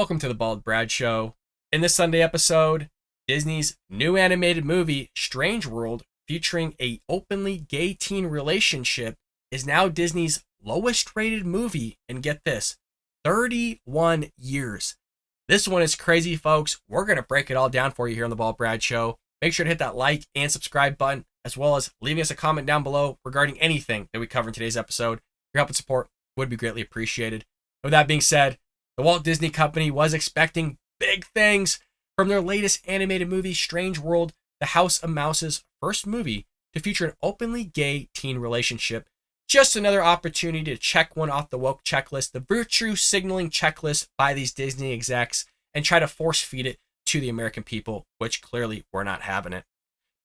Welcome to the Bald Brad Show. In this Sunday episode, Disney's new animated movie, Strange World, featuring a openly gay teen relationship, is now Disney's lowest rated movie in, get this, 31 years. This one is crazy, folks. We're going to break it all down for you here on the Bald Brad Show. Make sure to hit that like and subscribe button, as well as leaving us a comment down below regarding anything that we cover in today's episode. Your help and support would be greatly appreciated. With that being said, the Walt Disney Company was expecting big things from their latest animated movie, Strange World, the House of Mouse's first movie to feature an openly gay teen relationship. Just another opportunity to check one off the woke checklist, the virtue signaling checklist by these Disney execs, and try to force feed it to the American people, which clearly we're not having it.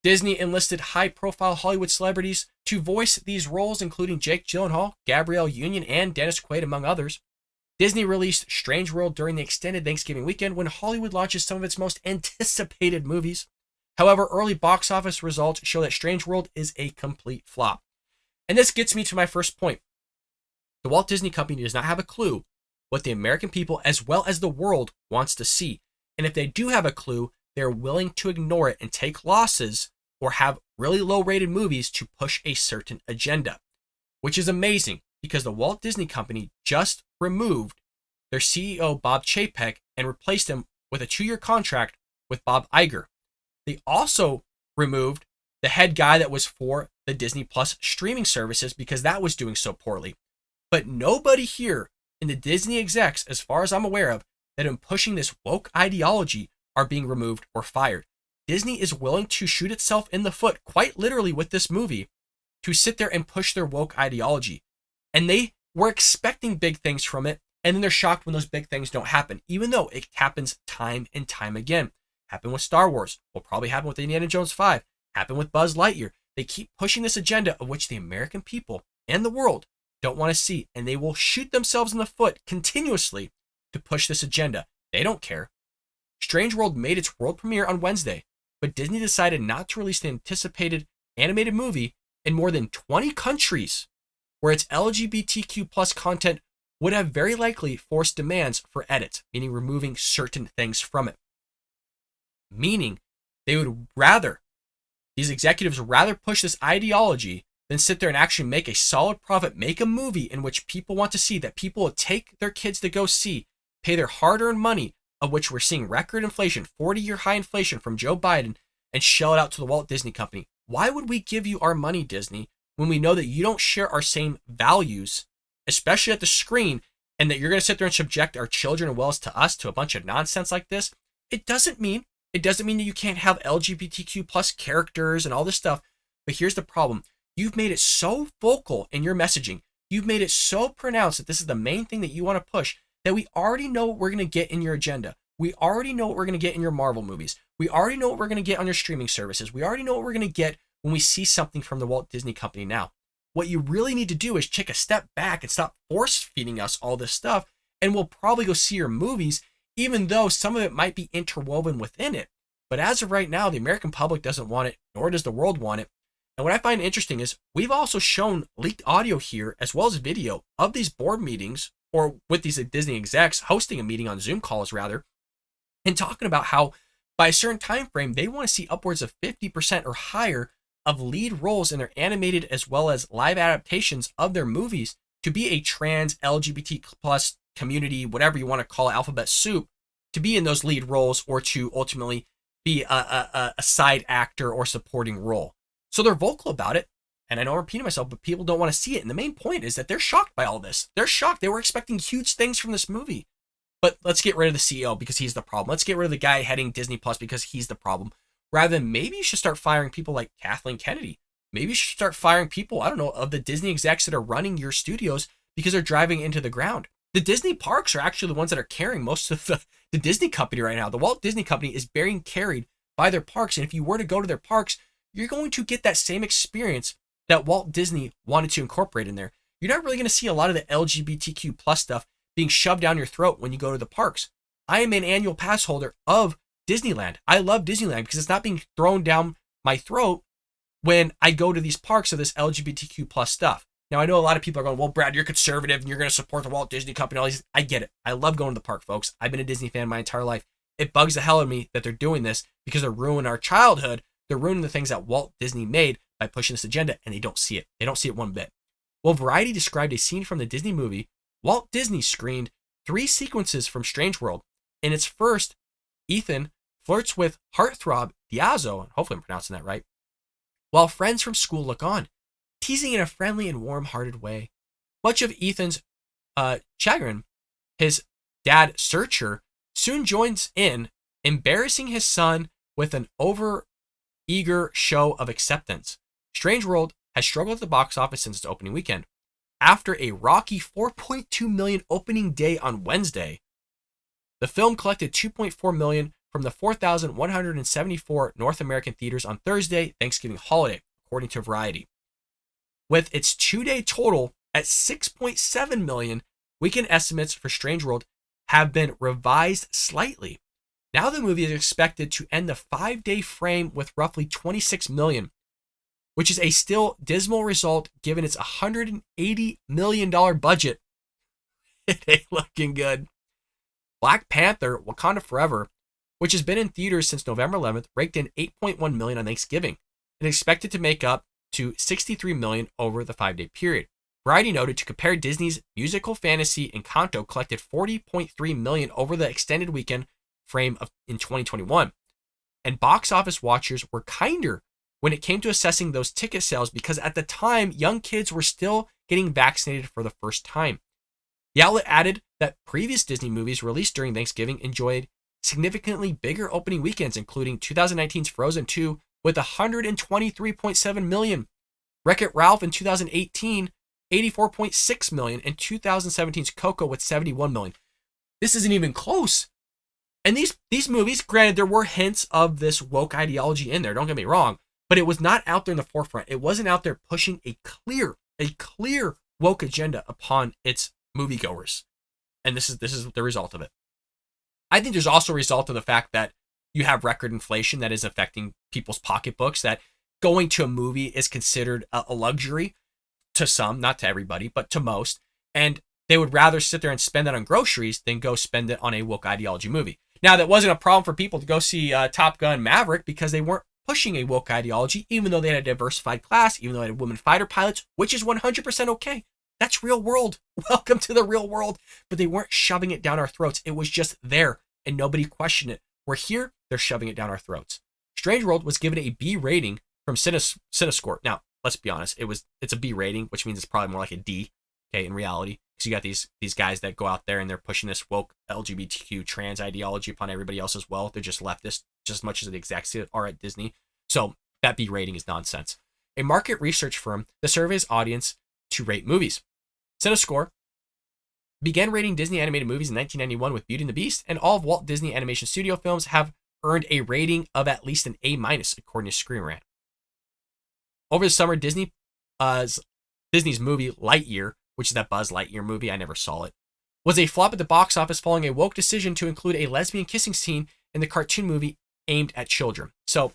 Disney enlisted high-profile Hollywood celebrities to voice these roles, including Jake Gyllenhaal, Gabrielle Union, and Dennis Quaid, among others. Disney released Strange World during the extended Thanksgiving weekend when Hollywood launches some of its most anticipated movies. However, early box office results show that Strange World is a complete flop. And this gets me to my first point. The Walt Disney Company does not have a clue what the American people as well as the world wants to see. And if they do have a clue, they're willing to ignore it and take losses or have really low-rated movies to push a certain agenda, which is amazing because the Walt Disney Company just removed their CEO, Bob Chapek, and replaced him with a 2-year contract with Bob Iger. They also removed the head guy that was for the Disney Plus streaming services because that was doing so poorly. But nobody here in the Disney execs, as far as I'm aware of, that in pushing this woke ideology are being removed or fired. Disney is willing to shoot itself in the foot, quite literally with this movie, to sit there and push their woke ideology. And they were expecting big things from it, and then they're shocked when those big things don't happen, even though it happens time and time again. Happened with Star Wars, will probably happen with Indiana Jones 5, happened with Buzz Lightyear. They keep pushing this agenda of which the American people and the world don't want to see, and they will shoot themselves in the foot continuously to push this agenda. They don't care. Strange World made its world premiere on Wednesday, but Disney decided not to release the anticipated animated movie in more than 20 countries, where its LGBTQ plus content would have very likely forced demands for edits, meaning removing certain things from it. Meaning they would rather, these executives rather push this ideology than sit there and actually make a solid profit, make a movie in which people want to see, that people will take their kids to go see, pay their hard-earned money, of which we're seeing record inflation, 40-year high inflation from Joe Biden, and shell it out to the Walt Disney Company. Why would we give you our money, Disney, when we know that you don't share our same values, especially at the screen, and that you're going to sit there and subject our children as well as to us to a bunch of nonsense like this? It doesn't mean that you can't have LGBTQ plus characters and all this stuff. But here's the problem. You've made it so vocal in your messaging. You've made it so pronounced that this is the main thing that you want to push, that we already know what we're going to get in your agenda. We already know what we're going to get in your Marvel movies. We already know what we're going to get on your streaming services. We already know what we're going to get when we see something from the Walt Disney Company now. What you really need to do is take a step back and stop force feeding us all this stuff, and we'll probably go see your movies, even though some of it might be interwoven within it. But as of right now, the American public doesn't want it, nor does the world want it. And what I find interesting is we've also shown leaked audio here, as well as video, of these board meetings, or with these Disney execs hosting a meeting on Zoom calls, rather, and talking about how by a certain time frame, they want to see upwards of 50% or higher of lead roles in their animated as well as live adaptations of their movies to be a trans LGBT plus community, whatever you want to call it, alphabet soup, to be in those lead roles or to ultimately be a side actor or supporting role. So they're vocal about it. And I know I'm repeating myself, but people don't want to see it. And the main point is that they're shocked by all this. They're shocked. They were expecting huge things from this movie. But let's get rid of the CEO because he's the problem. Let's get rid of the guy heading Disney Plus because he's the problem. Rather than maybe you should start firing people like Kathleen Kennedy. Maybe you should start firing people, I don't know, of the Disney execs that are running your studios because they're driving into the ground. The Disney parks are actually the ones that are carrying most of the Disney Company right now. The Walt Disney Company is being carried by their parks. And if you were to go to their parks, you're going to get that same experience that Walt Disney wanted to incorporate in there. You're not really going to see a lot of the LGBTQ plus stuff being shoved down your throat when you go to the parks. I am an annual pass holder of Disneyland. I love Disneyland because it's not being thrown down my throat when I go to these parks of this LGBTQ plus stuff. Now, I know a lot of people are going, well, Brad, you're conservative and you're going to support the Walt Disney Company. All these. I get it. I love going to the park, folks. I've been a Disney fan my entire life. It bugs the hell out of me that they're doing this because they're ruining our childhood. They're ruining the things that Walt Disney made by pushing this agenda, and they don't see it. They don't see it one bit. Well, Variety described a scene from the Disney movie. Walt Disney screened 3 sequences from Strange World. In its first, Ethan flirts with heartthrob Diazo, and hopefully I'm pronouncing that right, while friends from school look on, teasing in a friendly and warm-hearted way. Much of Ethan's chagrin, his dad, Searcher, soon joins in, embarrassing his son with an over-eager show of acceptance. Strange World has struggled at the box office since its opening weekend. After a rocky $4.2 million opening day on Wednesday, the film collected $2.4 million from the 4,174 North American theaters on Thursday, Thanksgiving holiday, according to Variety. With its 2-day total at $6.7 million, weekend estimates for Strange World have been revised slightly. Now the movie is expected to end the 5-day frame with roughly $26 million, which is a still dismal result given its $180 million budget. It ain't looking good. Black Panther: Wakanda Forever, which has been in theaters since November 11th, raked in $8.1 million on Thanksgiving and is expected to make up to $63 million over the 5-day period. Variety noted to compare Disney's musical fantasy Encanto collected $40.3 million over the extended weekend frame in 2021. And box office watchers were kinder when it came to assessing those ticket sales because at the time, young kids were still getting vaccinated for the first time. The outlet added that previous Disney movies released during Thanksgiving enjoyed significantly bigger opening weekends, including 2019's Frozen 2 with $123.7 million, Wreck-It Ralph in 2018, $84.6 million, and 2017's Coco with $71 million. This isn't even close. And these movies, granted, there were hints of this woke ideology in there, don't get me wrong, but it was not out there in the forefront. It wasn't out there pushing a clear woke agenda upon its moviegoers. And this is the result of it. I think there's also a result of the fact that you have record inflation that is affecting people's pocketbooks, that going to a movie is considered a luxury to some, not to everybody, but to most. And they would rather sit there and spend that on groceries than go spend it on a woke ideology movie. Now, that wasn't a problem for people to go see Top Gun Maverick because they weren't pushing a woke ideology, even though they had a diversified class, even though they had women fighter pilots, which is 100% okay. That's real world. Welcome to the real world. But they weren't shoving it down our throats. It was just there, and nobody questioned it. We're here, they're shoving it down our throats. Strange World was given a B rating from Cinescore. Now, let's be honest, it's a B rating, which means it's probably more like a D, okay, in reality. Because you got these guys that go out there and they're pushing this woke LGBTQ trans ideology upon everybody else as well. They're just leftists, just as much as the execs are at Disney. So that B rating is nonsense. A market research firm that surveys audience to rate movies. Cinescore began rating Disney animated movies in 1991 with Beauty and the Beast, and all of Walt Disney Animation Studio films have earned a rating of at least an A-, according to Screen Rant. Over the summer, Disney's movie Lightyear, which is that Buzz Lightyear movie, I never saw it, was a flop at the box office following a woke decision to include a lesbian kissing scene in the cartoon movie aimed at children. So,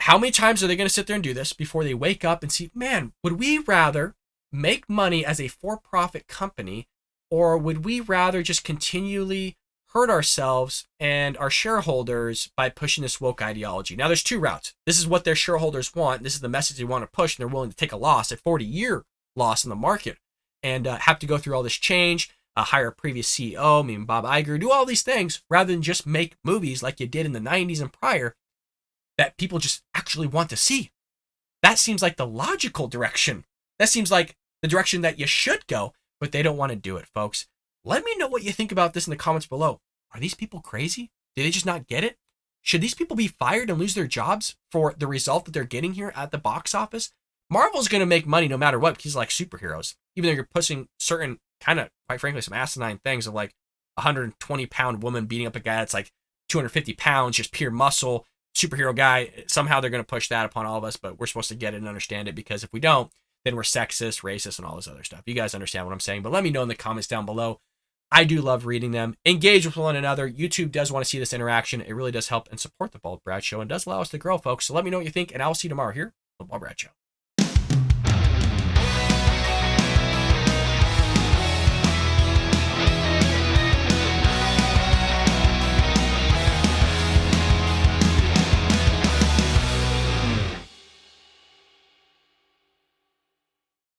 how many times are they going to sit there and do this before they wake up and see, man, would we rather make money as a for-profit company, or would we rather just continually hurt ourselves and our shareholders by pushing this woke ideology? Now, there's 2 routes. This is what their shareholders want. This is the message they want to push, and they're willing to take a loss, a 40-year loss in the market, and have to go through all this change, hire a previous CEO, meaning Bob Iger, do all these things rather than just make movies like you did in the 90s and prior that people just actually want to see. That seems like the logical direction. That seems like the direction that you should go, but they don't want to do it, folks. Let me know what you think about this in the comments below. Are these people crazy? Do they just not get it? Should these people be fired and lose their jobs for the result that they're getting here at the box office? Marvel's going to make money no matter what, because like superheroes. Even though you're pushing certain kind of, quite frankly, some asinine things of like a 120-pound woman beating up a guy that's like 250 pounds, just pure muscle, superhero guy. Somehow they're going to push that upon all of us, but we're supposed to get it and understand it, because if we don't, then we're sexist, racist, and all this other stuff. You guys understand what I'm saying, but let me know in the comments down below. I do love reading them. Engage with one another. YouTube does want to see this interaction. It really does help and support the Bald Brad Show and does allow us to grow, folks. So let me know what you think, and I'll see you tomorrow here on the Bald Brad Show.